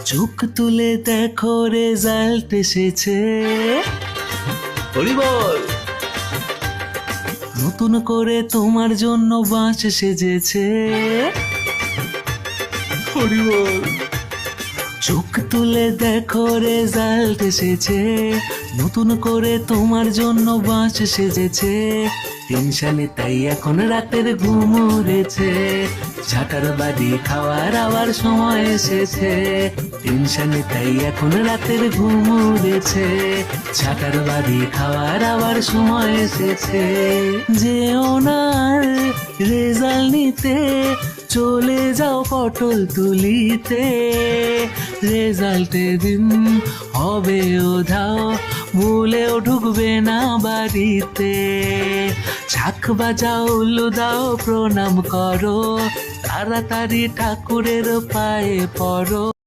চোখ তুলে দেখো রেজাল্ট এসেছে, হরি বল। নতুন করে তোমার জন্য বাঁশ সেজেছে, হরি বল। চোখ তুলে দেখো রেজাল্ট এসেছে, নতুন করে তোমার জন্য বাঁশ সেজেছে। টেনশনে তাই এখন রাতের ঘুম উড়েছে, ঝাঁটার বাড়ি খাওয়ার আবার সময় এসেছে। টেনশনে তাই এখন রাতের ঘুম উড়েছে, ঝাঁটার বাড়ি খাওয়ার আবার সময় এসেছে। যেও না রেজাল্ট নিতে, চলে যাও পটল তুলিতে। রেজাল্টের দিন হবে উধাও, ভুলেও ঢুকবে না বাড়িতে। ঝাঁক বাজাও, উলু দাও, প্রণাম করো, তাড়াতাড়ি ঠাকুরের পায়ে পড়ো।